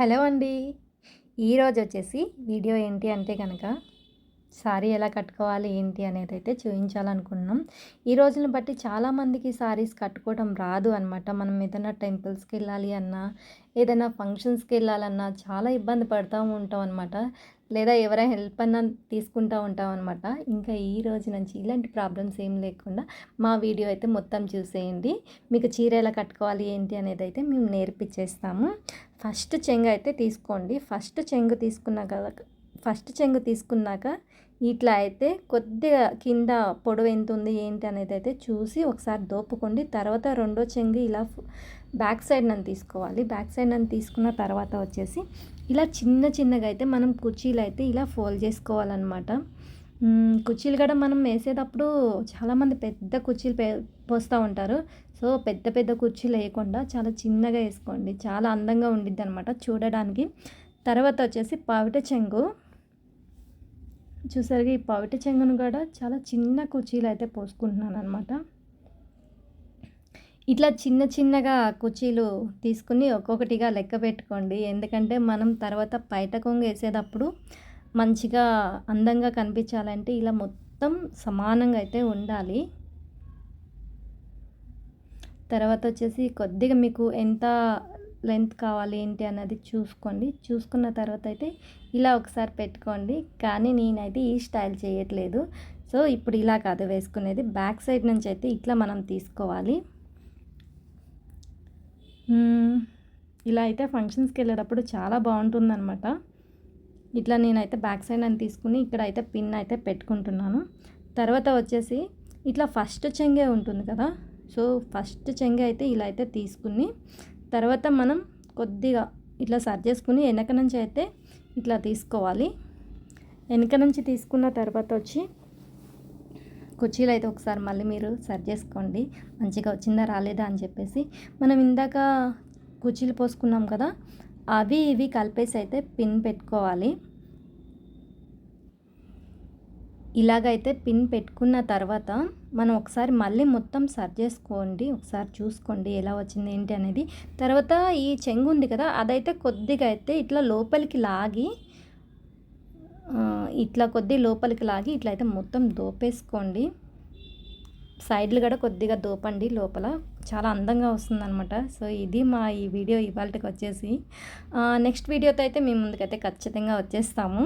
Hello అండి. ఈరోజు వచ్చేసి వీడియో ఏంటి అంటే గనక సారీ ఎలా కట్టుకోవాలి ఏంటి అనేదైతే చూయించాలనుకున్నాం. ఈ రోజులను బట్టి చాలామందికి సారీస్ కట్టుకోవడం రాదు అనమాట. మనం ఏదైనా టెంపుల్స్‌కెళ్ళాలి అన్నా, ఏదైనా ఫంక్షన్స్‌కెళ్ళాలన్నా చాలా ఇబ్బంది పడతా ఉంటాం అనమాట. లేదా ఎవరైనా హెల్ప్ అన్నా తీసుకుంటా ఉంటాం అనమాట. ఇంకా ఈ రోజు నుంచి ఇలాంటి ప్రాబ్లమ్స్ ఏం లేకుండా మా వీడియో అయితే మొత్తం చూసేయండి. మీకు చీర ఎలా కట్టుకోవాలి ఏంటి అనేదైతే మేము నేర్పించేస్తాము. ఫస్ట్ చెంగు అయితే తీసుకోండి. ఫస్ట్ చెంగు తీసుకున్నాక ఇట్లా అయితే కొద్దిగా కింద పొడవు ఎంత ఉంది ఏంటి అనేది అయితే చూసి ఒకసారి దోపుకోండి. తర్వాత రెండో చెంగు ఇలా బ్యాక్ సైడ్ నన్ను తీసుకోవాలి. బ్యాక్ సైడ్ నన్ను తీసుకున్న తర్వాత వచ్చేసి ఇలా చిన్న చిన్నగా అయితే మనం కుర్చీలు అయితే ఇలా ఫోల్డ్ చేసుకోవాలన్నమాట. కుర్చీలు కూడా మనం వేసేటప్పుడు చాలామంది పెద్ద కుర్చీలు పోస్తూ ఉంటారు. సో పెద్ద పెద్ద కుర్చీలు వేయకుండా చాలా చిన్నగా వేసుకోండి. చాలా అందంగా ఉండిద్ది అనమాట చూడడానికి. తర్వాత వచ్చేసి పవిట చెంగు చూసారుగా, ఈ పవిట చెంగును కూడా చాలా చిన్న కుర్చీలు అయితే పోసుకుంటున్నాను అనమాట. ఇట్లా చిన్న చిన్నగా కుర్చీలు తీసుకుని ఒక్కొక్కటిగా లెక్క పెట్టుకోండి. ఎందుకంటే మనం తర్వాత పైట కొంగు వేసేటప్పుడు మంచిగా అందంగా కనిపించాలంటే ఇలా మొత్తం సమానంగా అయితే ఉండాలి. తర్వాత వచ్చేసి కొద్దిగా మీకు ఎంత లెంత్ కావాలి ఏంటి అన్నది చూసుకోండి. చూసుకున్న తర్వాత అయితే ఇలా ఒకసారి పెట్టుకోండి. కానీ నేనైతే ఈ స్టైల్ చేయట్లేదు. సో ఇప్పుడు ఇలా కాదు వేసుకునేది, బ్యాక్ సైడ్ నుంచి అయితే ఇట్లా మనం తీసుకోవాలి. ఇలా అయితే ఫంక్షన్స్కి వెళ్ళేటప్పుడు చాలా బాగుంటుందన్నమాట. ఇట్లా నేనైతే బ్యాక్ సైడ్ అని తీసుకుని ఇక్కడ అయితే పిన్ అయితే పెట్టుకుంటున్నాను. తర్వాత వచ్చేసి ఇట్లా ఫస్ట్ చెంగే ఉంటుంది కదా, సో ఫస్ట్ చెంగే అయితే ఇలా అయితే తీసుకుని తర్వాత మనం కొద్దిగా ఇట్లా సర్జ్ చేసుకుని వెనక నుంచి అయితే ఇట్లా తీసుకోవాలి. వెనక నుంచి తీసుకున్న తర్వాత వచ్చి కుర్చీలు అయితే ఒకసారి మళ్ళీ మీరు సర్జ్ చేసుకోండి, మంచిగా వచ్చిందా రాలేదా అని చెప్పేసి. మనం ఇందాక కుర్చీలు పోసుకున్నాం కదా, అవి ఇవి కలిపేసి అయితే పిన్ పెట్టుకోవాలి. ఇలాగైతే పిన్ పెట్టుకున్న తర్వాత మనం ఒకసారి మళ్ళీ మొత్తం సర్జ్ చేసుకోండి. ఒకసారి చూసుకోండి ఎలా వచ్చింది ఏంటి అనేది. తర్వాత ఈ చెంగు ఉంది కదా, అదైతే కొద్దిగా అయితే ఇట్లా లోపలికి లాగి ఇట్లా అయితే మొత్తం దోపేసుకోండి. సైడ్లు కూడా కొద్దిగా దోపండి, లోపల చాలా అందంగా వస్తుందన్నమాట. సో ఇది మా ఈ వీడియో ఇవాళకి వచ్చేసి. నెక్స్ట్ వీడియోతో అయితే మేము ముందుకైతే ఖచ్చితంగా వచ్చేస్తాము.